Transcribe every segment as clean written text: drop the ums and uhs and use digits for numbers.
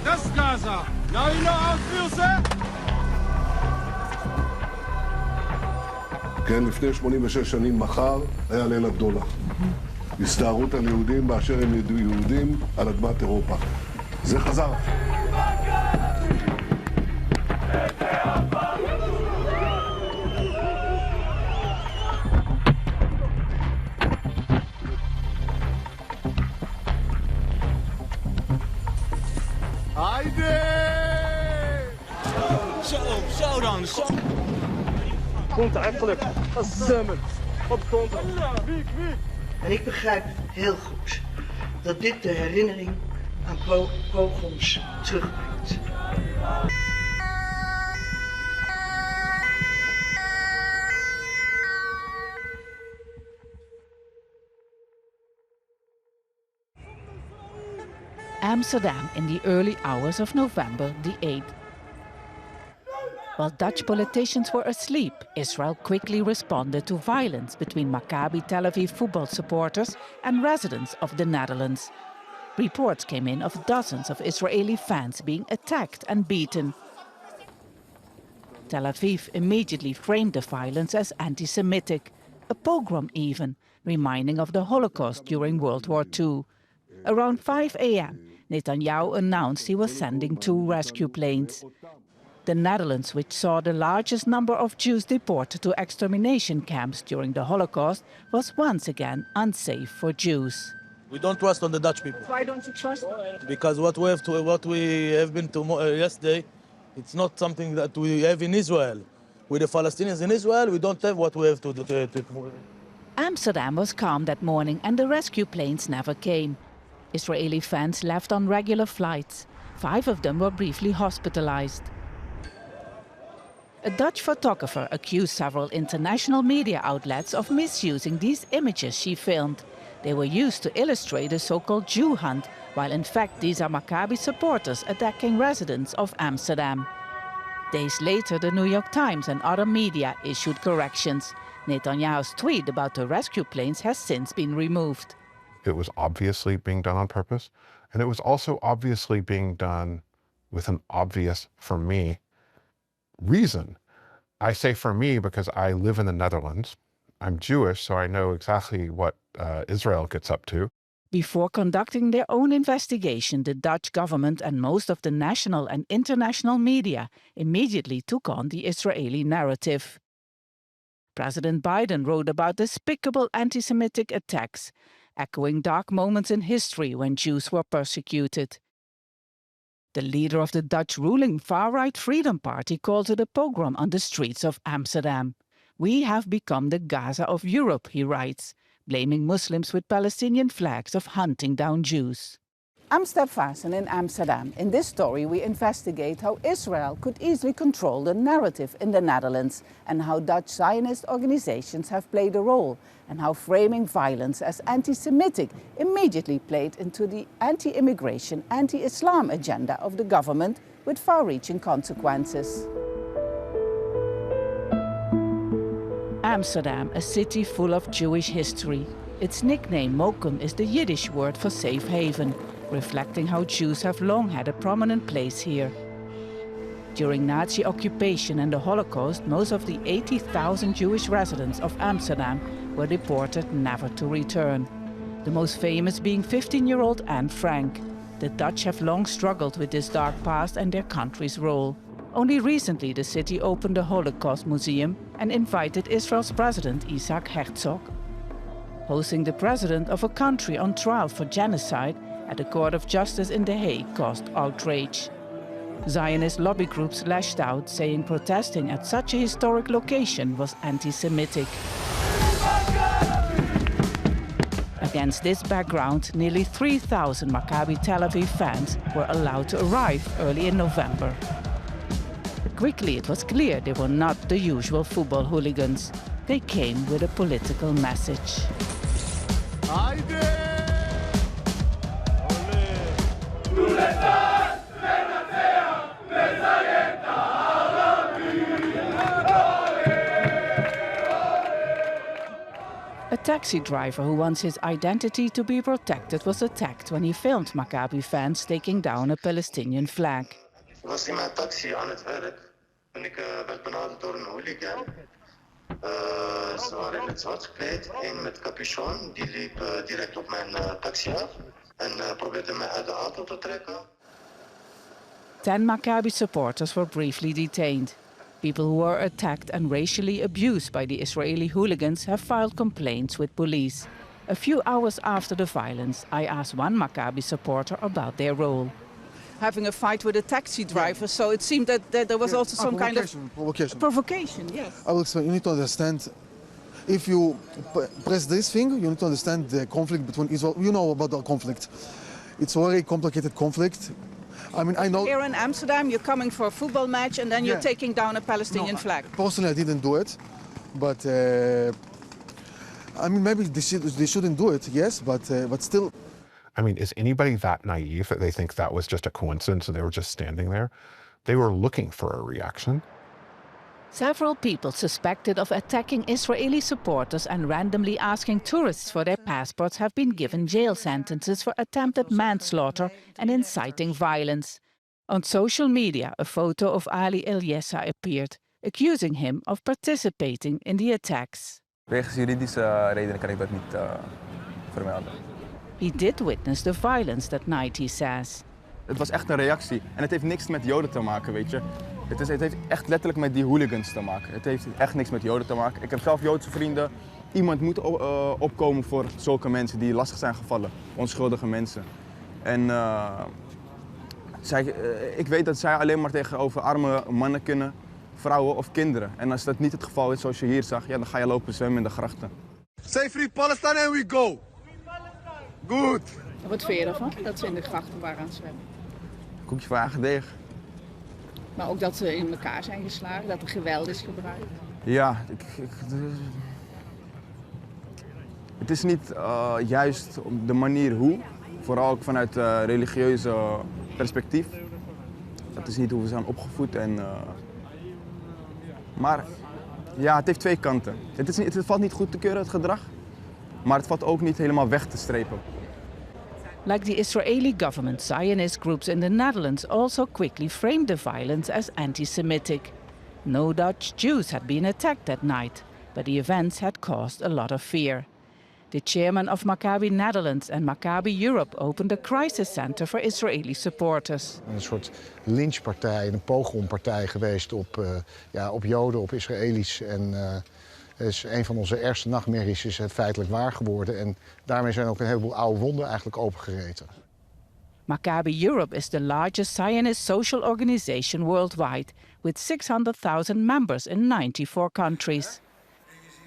That's Gaza. Now you know how it feels, eh? כן, לפני 86 שנים מחר היה ליל הבדולח. הסתערות על יהודים באשר הם יהודים על אדמת אירופה. זה חזר. Zo dan, zo. Komt eigenlijk als samen op grond. En ik begrijp heel goed dat dit de herinnering aan pogroms terugbrengt. Amsterdam in the early hours of November the 8th. While Dutch politicians were asleep, Israel quickly responded to violence between Maccabi Tel Aviv football supporters and residents of the Netherlands. Reports came in of dozens of Israeli fans being attacked and beaten. Tel Aviv immediately framed the violence as anti-Semitic, a pogrom even, reminding of the Holocaust during World War II. Around 5 a.m., Netanyahu announced he was sending 2 rescue planes. The Netherlands, which saw the largest number of Jews deported to extermination camps during the Holocaust, was once again unsafe for Jews. We don't trust on the Dutch people. Why don't you trust them? Because what we have been to yesterday, it's not something that we have in Israel. With the Palestinians in Israel, we don't have what we have to do. Amsterdam was calm that morning and the rescue planes never came. Israeli fans left on regular flights. 5 of them were briefly hospitalized. A Dutch photographer accused several international media outlets of misusing these images she filmed. They were used to illustrate a so-called Jew hunt, while in fact these are Maccabi supporters attacking residents of Amsterdam. Days later, the New York Times and other media issued corrections. Netanyahu's tweet about the rescue planes has since been removed. It was obviously being done on purpose, and it was also obviously being done with an obvious, for me, reason. I say for me because I live in the Netherlands. I'm Jewish, so I know exactly what Israel gets up to. Before conducting their own investigation, the Dutch government and most of the national and international media immediately took on the Israeli narrative. President Biden wrote about despicable anti-Semitic attacks, echoing dark moments in history when Jews were persecuted. The leader of the Dutch ruling far-right Freedom Party called it a pogrom on the streets of Amsterdam. We have become the Gaza of Europe, he writes, blaming Muslims with Palestinian flags of hunting down Jews. I'm Step Vaessen in Amsterdam. In this story we investigate how Israel could easily control the narrative in the Netherlands and how Dutch Zionist organizations have played a role, and how framing violence as anti-Semitic immediately played into the anti-immigration, anti-Islam agenda of the government with far-reaching consequences. Amsterdam, a city full of Jewish history. Its nickname Mokum is the Yiddish word for safe haven, reflecting how Jews have long had a prominent place here. During Nazi occupation and the Holocaust, most of the 80,000 Jewish residents of Amsterdam were deported never to return. The most famous being 15-year-old Anne Frank. The Dutch have long struggled with this dark past and their country's role. Only recently the city opened a Holocaust museum and invited Israel's president Isaac Herzog. Hosting the president of a country on trial for genocide at the Court of Justice in The Hague caused outrage. Zionist lobby groups lashed out, saying protesting at such a historic location was anti-Semitic. Against this background, nearly 3,000 Maccabi Tel Aviv fans were allowed to arrive early in November. But quickly it was clear they were not the usual football hooligans. They came with a political message. A taxi driver who wants his identity to be protected was attacked when he filmed Maccabi fans taking down a Palestinian flag. Was in mijn taxi aan het werk en ik werd benaderd door een hooligan. Ze waren in het zwart gekleed, één met capuchon, die liep direct op mijn taxi af en probeerde mij uit de auto te trekken. 10 Maccabi supporters were briefly detained. People who were attacked and racially abused by the Israeli hooligans have filed complaints with police. A few hours after the violence, I asked one Maccabi supporter about their role. Having a fight with a taxi driver, so it seemed that there was also some kind of provocation. Yes. I will explain. You need to understand. If you press this thing, you need to understand the conflict between Israel. You know about the conflict. It's a very complicated conflict. I mean, I know. Here in Amsterdam, you're coming for a football match and then you're taking down a Palestinian flag. Personally, I didn't do it, but I mean, maybe they shouldn't do it. Yes, but still. I mean, is anybody that naive that they think that was just a coincidence and they were just standing there? They were looking for a reaction. Several people suspected of attacking Israeli supporters and randomly asking tourists for their passports have been given jail sentences for attempted manslaughter and inciting violence. On social media, a photo of Ali El-Yessa appeared, accusing him of participating in the attacks. Wegens juridische redenen kan ik dat niet vermelden. He did witness the violence that night, he says. Het was echt een reactie en het heeft niks met Joden te maken, weet je. Het heeft echt letterlijk met die hooligans te maken. Het heeft echt niks met Joden te maken. Ik heb zelf Joodse vrienden. Iemand moet opkomen voor zulke mensen die lastig zijn gevallen. Onschuldige mensen. En ik weet dat zij alleen maar tegenover arme mannen kunnen, vrouwen of kinderen. En als dat niet het geval is zoals je hier zag, ja, dan ga je lopen zwemmen in de grachten. Say free Palestine and we go! Goed! Wat vind je ervan, dat ze in de grachten waren aan het zwemmen? Koekje voor eigen deeg. Maar ook dat ze in elkaar zijn geslagen, dat er geweld is gebruikt. Ja, het is niet juist de manier hoe, vooral ook vanuit religieuze perspectief. Dat is niet hoe we zijn opgevoed. Maar ja, het heeft twee kanten. Het valt niet goed te keuren, het gedrag, maar het valt ook niet helemaal weg te strepen. Like the Israeli government, Zionist groups in the Netherlands also quickly framed the violence as anti-Semitic. No Dutch Jews had been attacked that night, but the events had caused a lot of fear. The chairman of Maccabi Netherlands and Maccabi Europe opened a crisis center for Israeli supporters. Een soort lynchpartij, een pogrompartij geweest op Joden, op Israëli's. En dus een van onze ergste nachtmerries is feitelijk waar geworden. En daarmee zijn ook een heleboel oude wonden eigenlijk opengereten. Maccabi Europe is the largest Zionist social organization worldwide, with 600,000 members in 94 countries.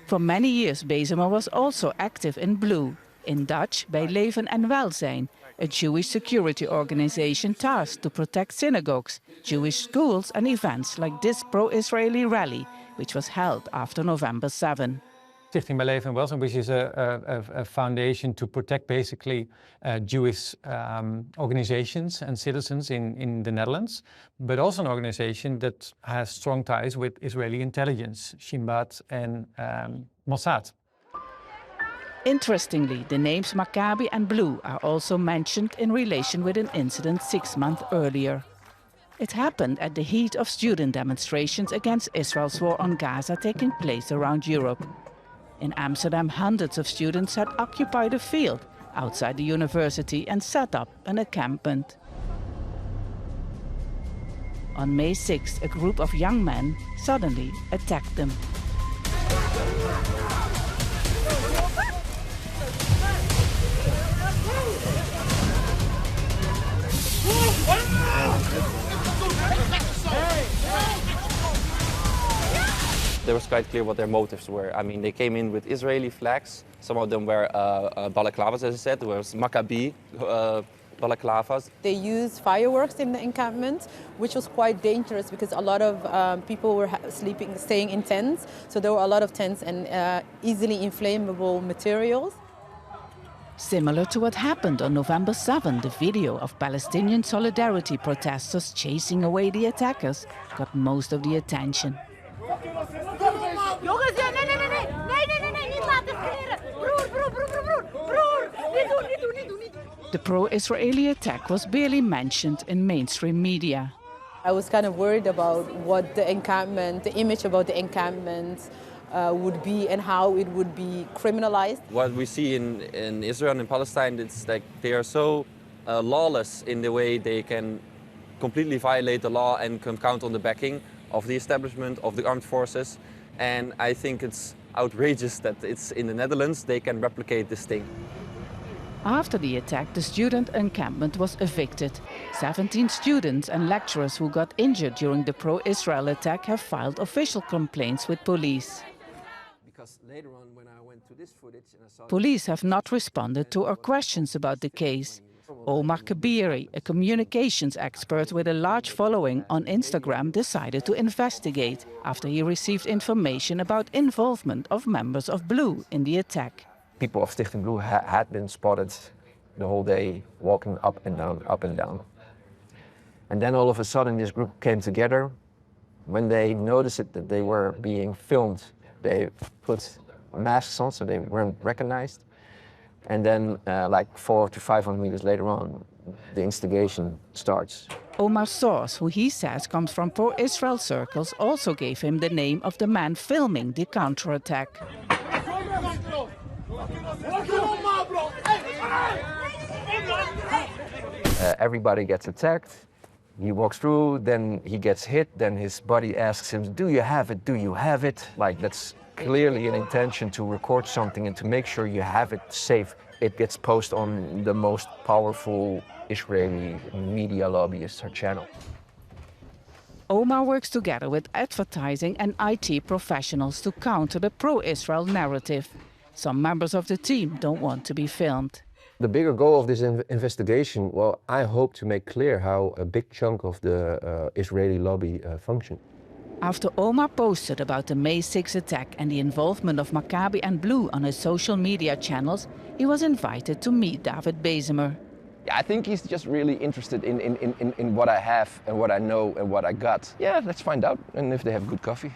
For many years, Bessemer was also active in Blue, in Dutch bij Leven en Welzijn, a Jewish security organization tasked to protect synagogues, Jewish schools and events like this pro-Israeli rally, which was held after November 7. Stichting bij Leven en Welzijn, which is a foundation to protect basically Jewish organizations and citizens in the Netherlands, but also an organization that has strong ties with Israeli intelligence, Shin Bet and Mossad. Interestingly, the names Maccabi and Blue are also mentioned in relation with an incident 6 months earlier. It happened at the heat of student demonstrations against Israel's war on Gaza taking place around Europe. In Amsterdam, hundreds of students had occupied a field outside the university and set up an encampment. On May 6th, a group of young men suddenly attacked them. It was quite clear what their motives were. I mean, they came in with Israeli flags. Some of them were balaclavas, as I said. There was Maccabi balaclavas. They used fireworks in the encampment, which was quite dangerous because a lot of people were staying in tents. So there were a lot of tents and easily inflammable materials. Similar to what happened on November 7, the video of Palestinian solidarity protesters chasing away the attackers got most of the attention. Jongens, nee, niet laten scheren. The pro-Israeli attack was barely mentioned in mainstream media. I was kind of worried about what the encampment, the image about the encampment would be and how it would be criminalized. What we see in Israel and Palestine, it's like they are so lawless in the way they can completely violate the law and can count on the backing of the establishment, of the armed forces. And I think it's outrageous that it's in the Netherlands they can replicate this thing. After the attack, the student encampment was evicted. 17 students and lecturers who got injured during the pro-Israel attack have filed official complaints with police. Because later on, when I went to this footage and I saw Police have not responded to our questions about the case. Omar Kabiri, a communications expert with a large following on Instagram, decided to investigate after he received information about involvement of members of Blue in the attack. people of Stichting Blue had been spotted the whole day walking up and down, up and down. And then all of a sudden this group came together. When they noticed that they were being filmed, they put masks on so they weren't recognized. And then like 400 to 500 meters later on, the instigation starts. Omar's source, who he says comes from pro-Israel circles, also gave him the name of the man filming the counterattack. Everybody gets attacked. He walks through, then he gets hit, then his buddy asks him, "Do you have it? Do you have it?" Like, that's clearly an intention to record something and to make sure you have it safe. It gets posted on the most powerful Israeli media lobbyist, her channel. Omar works together with advertising and IT professionals to counter the pro-Israel narrative. Some members of the team don't want to be filmed. The bigger goal of this investigation, well, I hope to make clear how a big chunk of the Israeli lobby function. After Omar posted about the May 6 attack and the involvement of Maccabi and Blue on his social media channels, he was invited to meet David Bezemer. Yeah, I think he's just really interested in what I have and what I know and what I got. Yeah, let's find out, and if they have good coffee.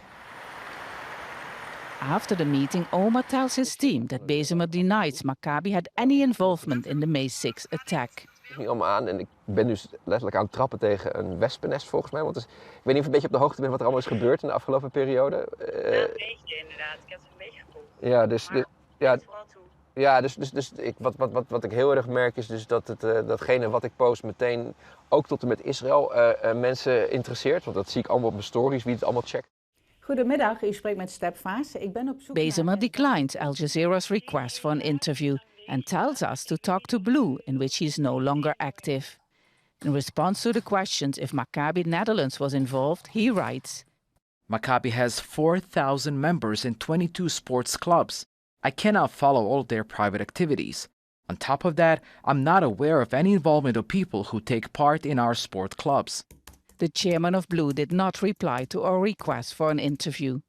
After the meeting, Omar tells his team that Bezemer denies Maccabi had any involvement in the May 6 attack. Ik ging allemaal aan en ik ben dus letterlijk aan het trappen tegen een wespennest volgens mij. Want dus, ik weet niet of je een beetje op de hoogte bent wat er allemaal is gebeurd in de afgelopen periode. Ja, een beetje inderdaad. Ik heb het een beetje gevolgd. Ja, wat ik heel erg merk is dus dat datgene wat ik post meteen ook tot en met Israël mensen interesseert. Want dat zie ik allemaal op mijn stories, wie het allemaal checkt. Goedemiddag, u spreekt met Step Vaessen. Ik ben op zoek Bezemer declines Al Jazeera's request for an interview and tells us to talk to Blue, in which he is no longer active. In response to the questions if Maccabi Netherlands was involved, he writes, Maccabi has 4,000 members in 22 sports clubs. I cannot follow all their private activities. On top of that, I'm not aware of any involvement of people who take part in our sport clubs. The chairman of Blue did not reply to our request for an interview.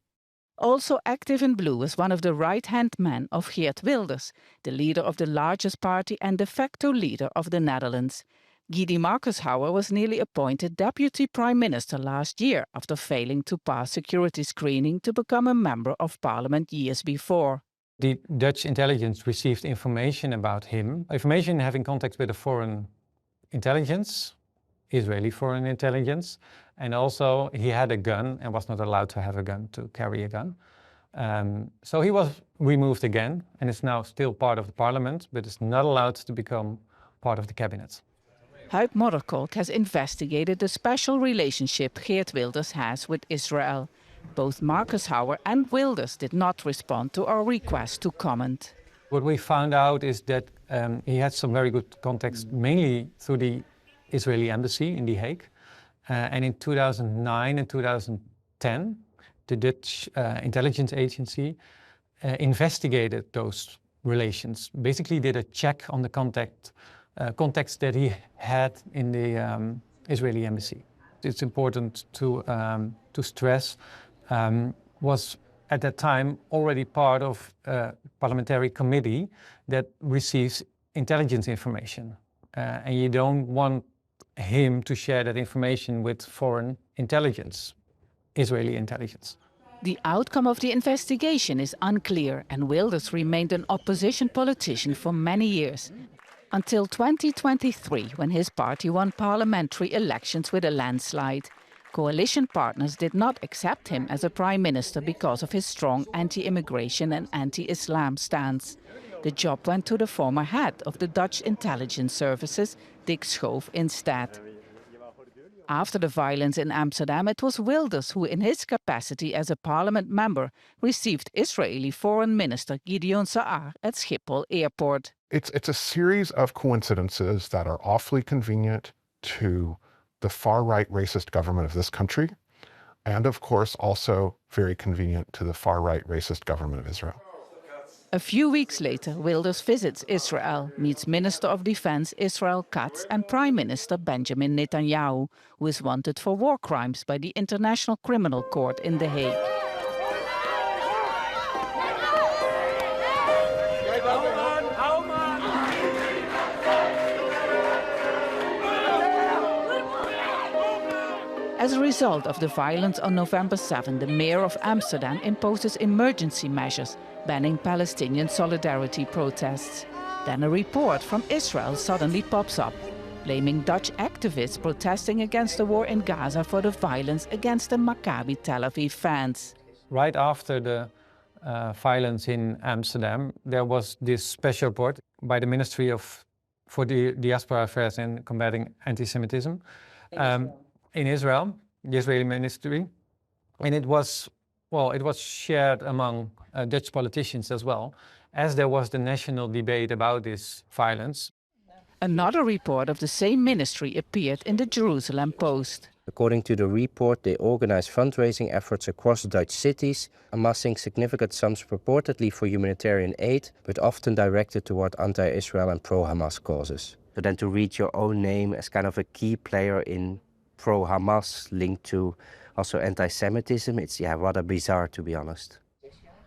Also active in Blue is one of the right-hand men of Geert Wilders, the leader of the largest party and de facto leader of the Netherlands. Guy Marcus-Houwer was nearly appointed Deputy Prime Minister last year after failing to pass security screening to become a member of Parliament years before. The Dutch intelligence received information about him, information having contact with the foreign intelligence, Israeli foreign intelligence, and also he had a gun and was not allowed to have a gun, to carry a gun. So he was removed again and is now still part of the parliament, but is not allowed to become part of the cabinet. Huib Modderkolk has investigated the special relationship Geert Wilders has with Israel. Both Marcus-Houwer and Wilders did not respond to our request to comment. What we found out is that he had some very good contacts, mainly through the Israeli embassy in The Hague. And in 2009 and 2010, the Dutch intelligence agency investigated those relations, basically did a check on the contacts that he had in the Israeli embassy. It's important to stress, was at that time already part of a parliamentary committee that receives intelligence information. And you don't want him to share that information with foreign intelligence, Israeli intelligence. The outcome of the investigation is unclear, and Wilders remained an opposition politician for many years. Until 2023, when his party won parliamentary elections with a landslide. Coalition partners did not accept him as a prime minister because of his strong anti-immigration and anti-Islam stance. The job went to the former head of the Dutch intelligence services, Dick Schoof, instead. After the violence in Amsterdam, it was Wilders who, in his capacity as a parliament member, received Israeli Foreign Minister Gideon Sa'ar at Schiphol airport. It's a series of coincidences that are awfully convenient to the far-right racist government of this country, and of course also very convenient to the far-right racist government of Israel. A few weeks later, Wilders visits Israel, meets Minister of Defense Israel Katz and Prime Minister Benjamin Netanyahu, who is wanted for war crimes by the International Criminal Court in The Hague. As a result of the violence on November 7, the mayor of Amsterdam imposes emergency measures, banning Palestinian solidarity protests. Then a report from Israel suddenly pops up, blaming Dutch activists protesting against the war in Gaza for the violence against the Maccabi Tel Aviv fans. Right after the violence in Amsterdam, there was this special report by the Ministry for the Diaspora Affairs and Combating Anti-Semitism in Israel, the Israeli ministry, and it was shared among Dutch politicians as well, as there was the national debate about this violence. Another report of the same ministry appeared in the Jerusalem Post. According to the report, they organize fundraising efforts across Dutch cities, amassing significant sums purportedly for humanitarian aid, but often directed toward anti-Israel and pro-Hamas causes. So then to read your own name as kind of a key player in pro-Hamas linked to also anti-Semitism, it's rather bizarre, to be honest.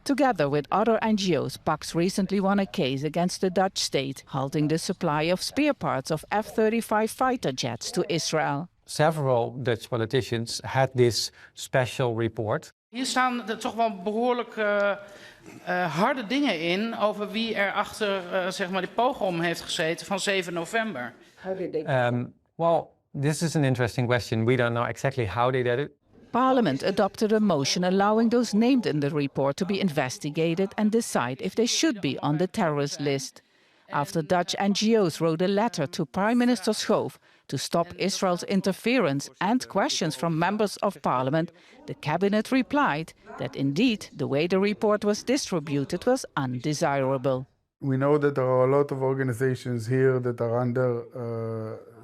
Together with other NGOs, Pax recently won a case against the Dutch state, halting the supply of spare parts of F-35 fighter jets to Israel. Several Dutch politicians had this special report. Hier staan er toch wel behoorlijk harde dingen in over wie er achter zeg maar de pogrom heeft gezeten van 7 november. Well, this is an interesting question. We don't know exactly how they did it. Parliament adopted a motion allowing those named in the report to be investigated and decide if they should be on the terrorist list. After Dutch NGOs wrote a letter to Prime Minister Schoof to stop Israel's interference and questions from members of parliament, the cabinet replied that indeed the way the report was distributed was undesirable. We know that there are a lot of organizations here that are under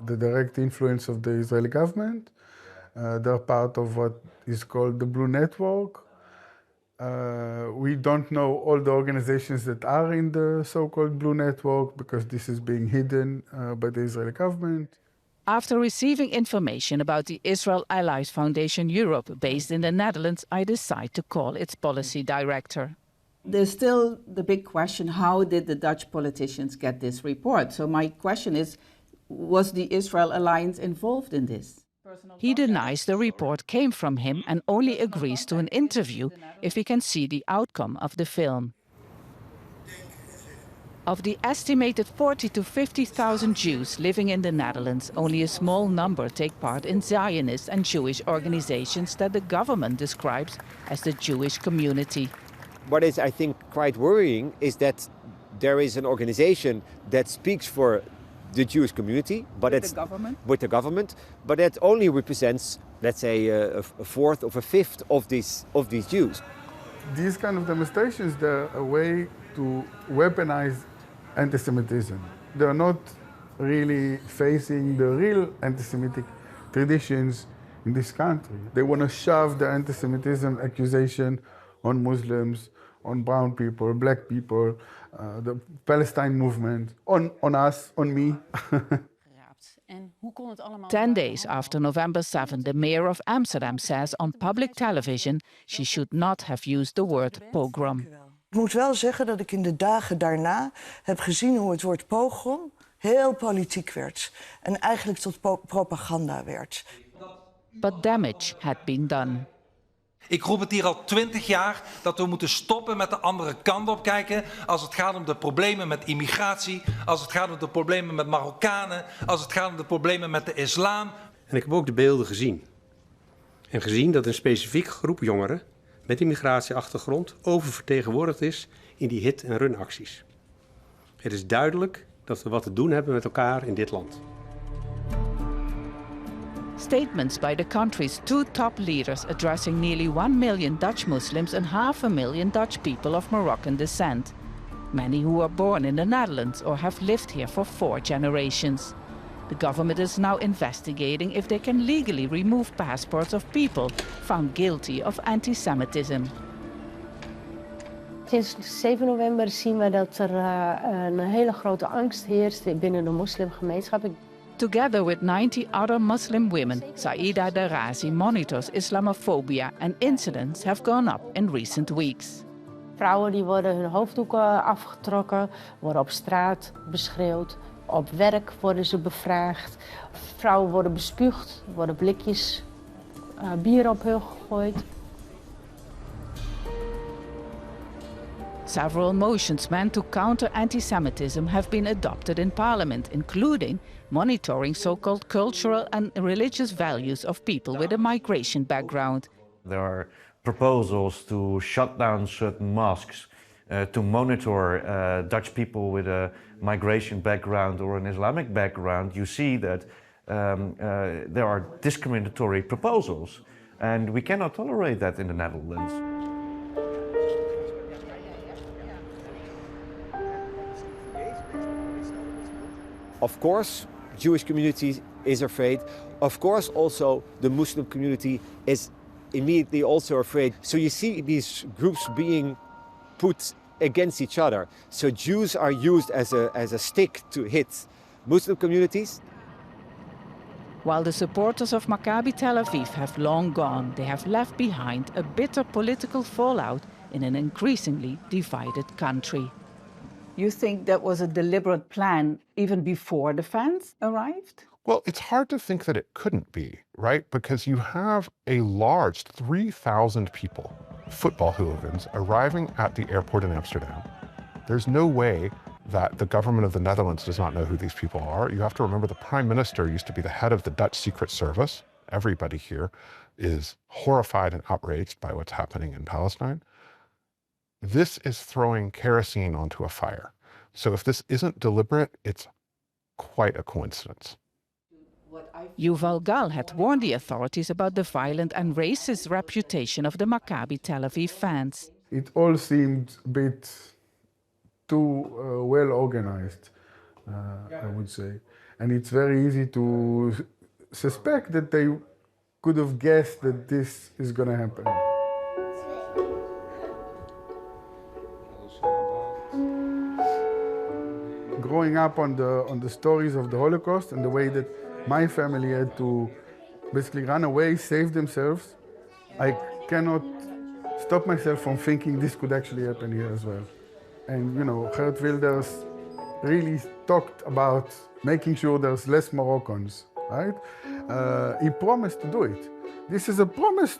the direct influence of the Israeli government. They're part of what is called the Blue Network. We don't know all the organizations that are in the so-called Blue Network because this is being hidden by the Israeli government. After receiving information about the Israel Allies Foundation Europe, based in the Netherlands, I decide to call its policy director. There's still the big question, how did the Dutch politicians get this report? So my question is, was the Israel Alliance involved in this? He denies the report came from him and only agrees to an interview if he can see the outcome of the film. Of the estimated 40 to 50,000 Jews living in the Netherlands, only a small number take part in Zionist and Jewish organizations that the government describes as the Jewish community. What is, I think, quite worrying is that there is an organization that speaks for the Jewish community, but with the government, but that only represents, let's say, a fourth or a fifth of these Jews. These kind of demonstrations, they're a way to weaponize anti-Semitism. They're not really facing the real anti-Semitic traditions in this country. They want to shove the anti-Semitism accusation on Muslims, on brown people, black people, the Palestine movement, on us, on me. 10 days after November 7, the mayor of Amsterdam says on public television she should not have used the word pogrom. Ik moet wel zeggen dat ik in de dagen daarna heb gezien hoe het woord pogrom heel politiek werd en eigenlijk tot propaganda werd. But damage had been done. Ik roep het hier al 20 jaar dat we moeten stoppen met de andere kant op kijken als het gaat om de problemen met immigratie, als het gaat om de problemen met Marokkanen, als het gaat om de problemen met de islam. En ik heb ook de beelden gezien. En gezien dat een specifieke groep jongeren met een migratieachtergrond oververtegenwoordigd is in die hit- en run-acties. Het is duidelijk dat we wat te doen hebben met elkaar in dit land. Statements by the country's two top leaders addressing nearly 1 million Dutch Muslims and 500,000 Dutch people of Moroccan descent. Many who were born in the Netherlands or have lived here for 4 generations. The government is now investigating if they can legally remove passports of people found guilty of anti-Semitism. Sinds 7 november zien we dat er een hele grote angst heerst binnen de moslimgemeenschap. Together with 90 other Muslim women, Saida Darazi monitors Islamophobia and incidents have gone up in recent weeks. Vrouwen die worden hun hoofddoeken afgetrokken, worden op straat beschreeuwd. Op werk worden ze bevraagd. Vrouwen worden bespuugd, worden blikjes bier op hun gegooid. Several motions meant to counter anti-Semitism have been adopted in Parliament, including monitoring so-called cultural and religious values of people with a migration background. There are proposals to shut down certain mosques, to monitor Dutch people with a migration background or an Islamic background. You see that there are discriminatory proposals, and we cannot tolerate that in the Netherlands. Of course, Jewish community is afraid. Of course, also the Muslim community is immediately also afraid. So you see these groups being put against each other. So Jews are used as a stick to hit Muslim communities. While the supporters of Maccabi Tel Aviv have long gone, they have left behind a bitter political fallout in an increasingly divided country. You think that was a deliberate plan even before the fans arrived? Well, it's hard to think that it couldn't be, right? Because you have a large 3,000 people, football hooligans, arriving at the airport in Amsterdam. There's no way that the government of the Netherlands does not know who these people are. You have to remember the Prime Minister used to be the head of the Dutch Secret Service. Everybody here is horrified and outraged by what's happening in Palestine. This is throwing kerosene onto a fire. So if this isn't deliberate, it's quite a coincidence. Yuval Gal had warned the authorities about the violent and racist reputation of the Maccabi Tel Aviv fans. It all seemed a bit too well organized, I would say. And it's very easy to suspect that they could have guessed that this is going to happen. Growing up on the stories of the Holocaust and the way that my family had to basically run away, save themselves, I cannot stop myself from thinking this could actually happen here as well. And you know, Geert Wilders really talked about making sure there's less Moroccans, right? He promised to do it. This is a promise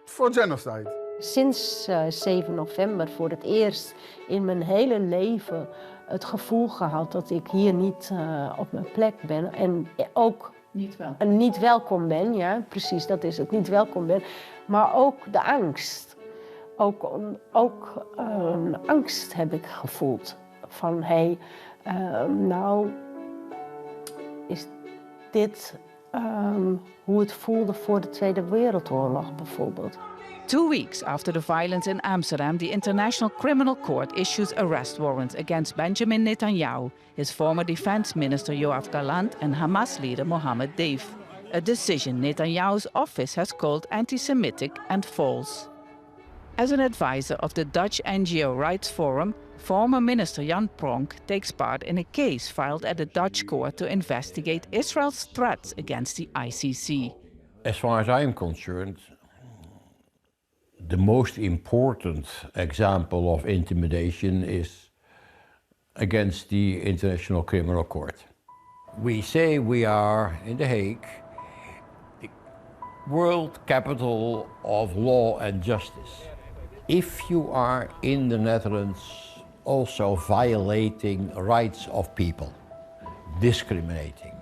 for genocide. Sinds 7 november voor het eerst in mijn hele leven het gevoel gehad dat ik hier niet op mijn plek ben en ook niet welkom ben. Ja, precies, dat is het, niet welkom ben. Maar ook de angst. Ook angst heb ik gevoeld. Van, nou is dit hoe het voelde voor de Tweede Wereldoorlog bijvoorbeeld. 2 weeks after the violence in Amsterdam, the International Criminal Court issues arrest warrants against Benjamin Netanyahu, his former defense minister Yoav Gallant and Hamas leader Mohammed Deif. A decision Netanyahu's office has called anti-Semitic and false. As an advisor of the Dutch NGO Rights Forum, former Minister Jan Pronk takes part in a case filed at the Dutch court to investigate Israel's threats against the ICC. As far as I am concerned, the most important example of intimidation is against the International Criminal Court. We say we are in The Hague. world capital of law and justice. If you are in the Netherlands also violating rights of people, discriminating,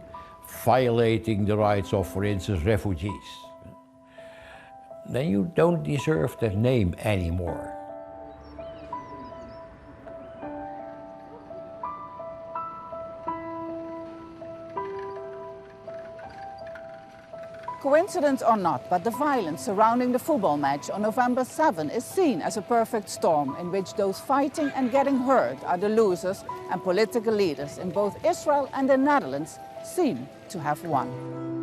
violating the rights of, for instance, refugees, then you don't deserve that name anymore. Coincidence or not, but the violence surrounding the football match on November 7 is seen as a perfect storm in which those fighting and getting hurt are the losers, and political leaders in both Israel and the Netherlands seem to have won.